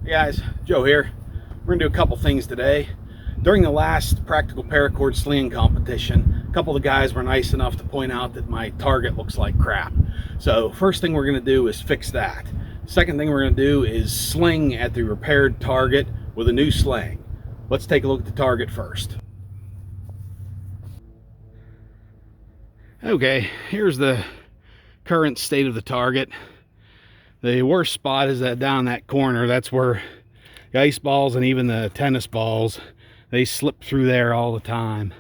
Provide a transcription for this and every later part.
Hey guys, Joe here. We're gonna do a couple things today. During the last Practical Paracord Sling competition, a couple of the guys were nice enough to point out that my target looks like crap. So first thing we're gonna do is fix that. Second thing we're gonna do is sling at the repaired target with a new sling. Let's take a look at the target first. Okay, here's the current state of the target. The worst spot is that down that corner. That's where the ice balls and even the tennis balls, they slip through there all the time.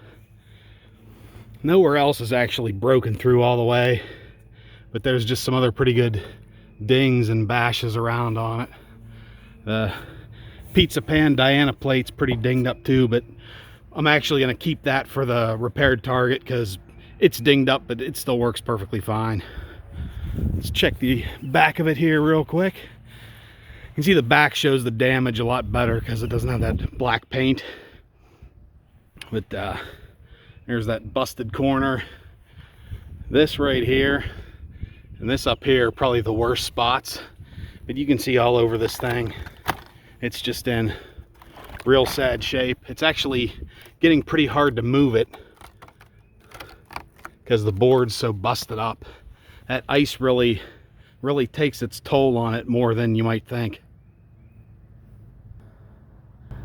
Nowhere else is actually broken through all the way, but there's just some other pretty good dings and bashes around on it. The pizza pan Diana plate's pretty dinged up too, but I'm actually going to keep that for the repaired target because it's dinged up, but it still works perfectly fine. Let's check the back of it here real quick. You can see the back shows the damage a lot better because it doesn't have that black paint. But there's that busted corner. This right here and this up here are probably the worst spots. But you can see all over this thing. It's just in real sad shape. It's actually getting pretty hard to move it because the board's so busted up. That ice really takes its toll on it more than you might think.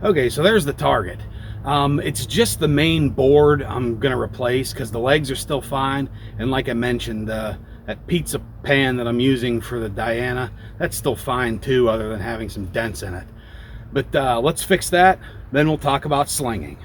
Okay, so there's the target. It's just the main board I'm gonna replace because the legs are still fine, and like I mentioned, that pizza pan that I'm using for the Diana, that's still fine too, other than having some dents in it. But let's fix that, then we'll talk about slinging.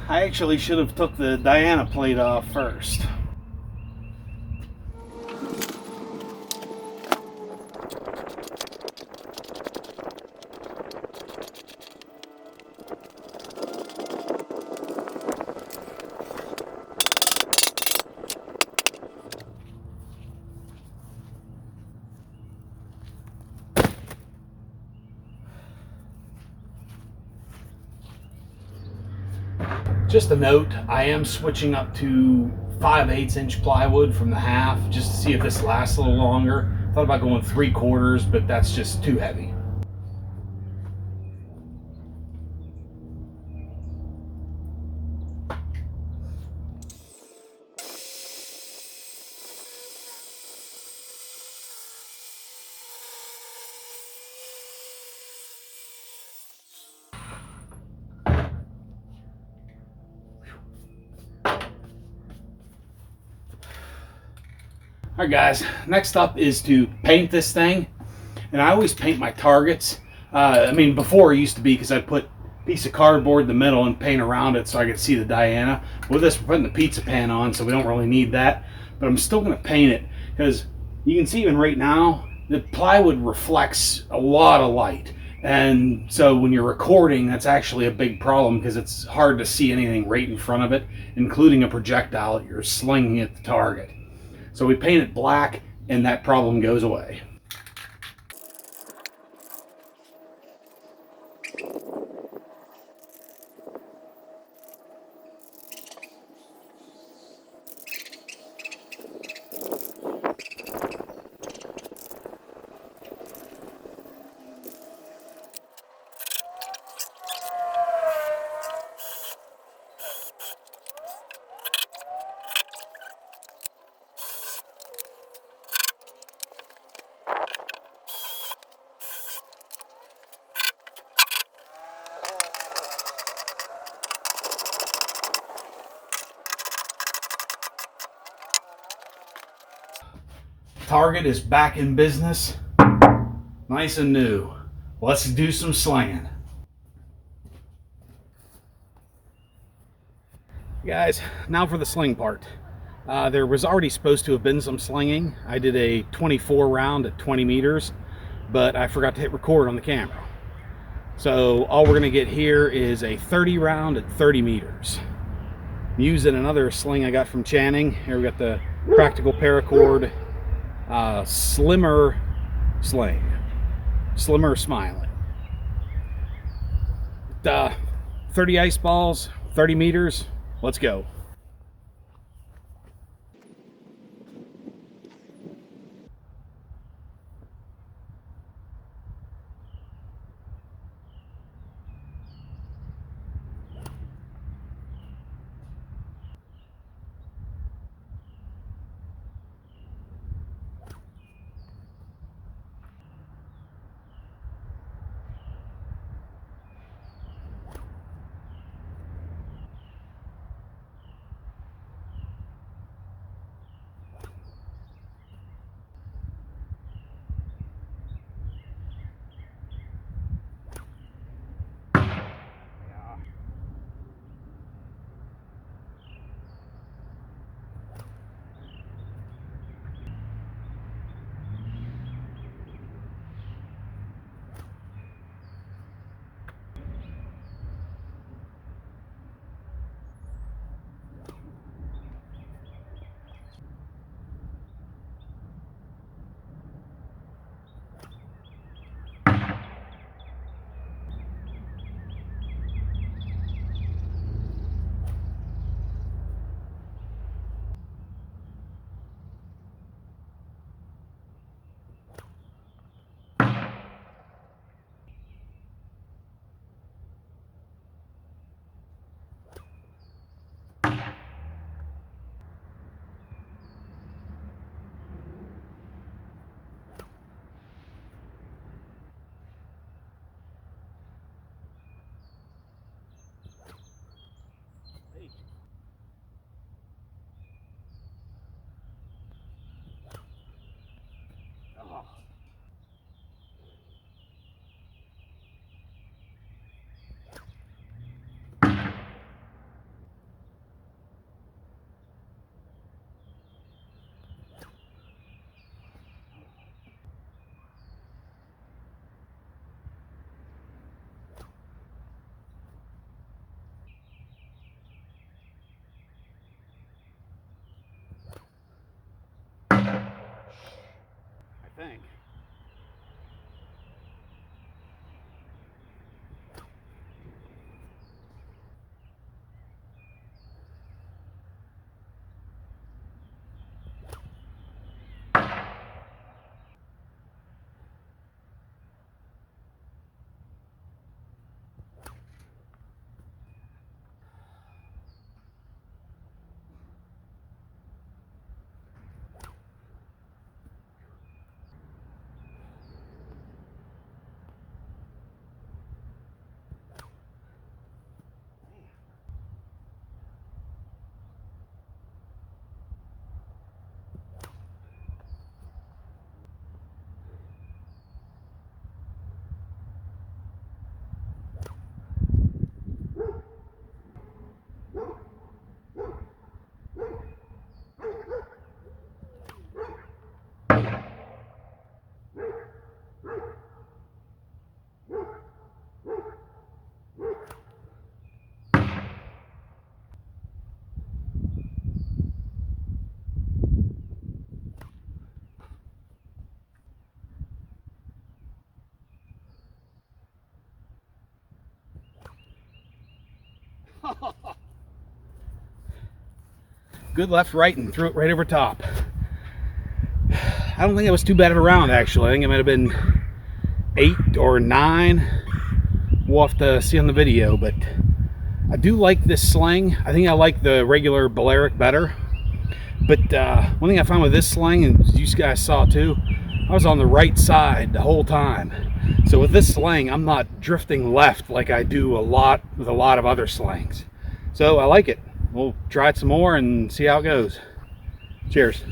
I actually should have took the Diana plate off first. Just a note, I am switching up to 5/8 inch plywood from the half just to see if this lasts a little longer. Thought about going 3/4, but that's just too heavy. Alright guys, next up is to paint this thing. And I always paint my targets. Before it used to be because I'd put a piece of cardboard in the middle and paint around it so I could see the Diana. With this, we're putting the pizza pan on, so we don't really need that. But I'm still going to paint it because you can see even right now, the plywood reflects a lot of light. And so when you're recording, that's actually a big problem because it's hard to see anything right in front of it, including a projectile that you're slinging at the target. So we paint it black and that problem goes away. Target is back in business, nice and new. Let's do some slinging. Guys, now for the sling part. There was already supposed to have been some slinging. I did a 24 round at 20 meters, but I forgot to hit record on the camera. So all we're gonna get here is a 30 round at 30 meters. I'm using another sling I got from Channing. Here we got the Practical Paracord Slimmer Sling. Slimmer Smiling. 30 ice balls, 30 meters. Let's go. I think. Good left, right, and threw it right over top. I don't think it was too bad of a round, actually. I think it might have been 8 or 9. We'll have to see on the video, but I do like this sling. I think I like the regular Balearic better. But one thing I found with this sling, and you guys saw too, I was on the right side the whole time. So with this sling, I'm not drifting left like I do a lot with a lot of other slings. So I like it. We'll try it some more and see how it goes. Cheers.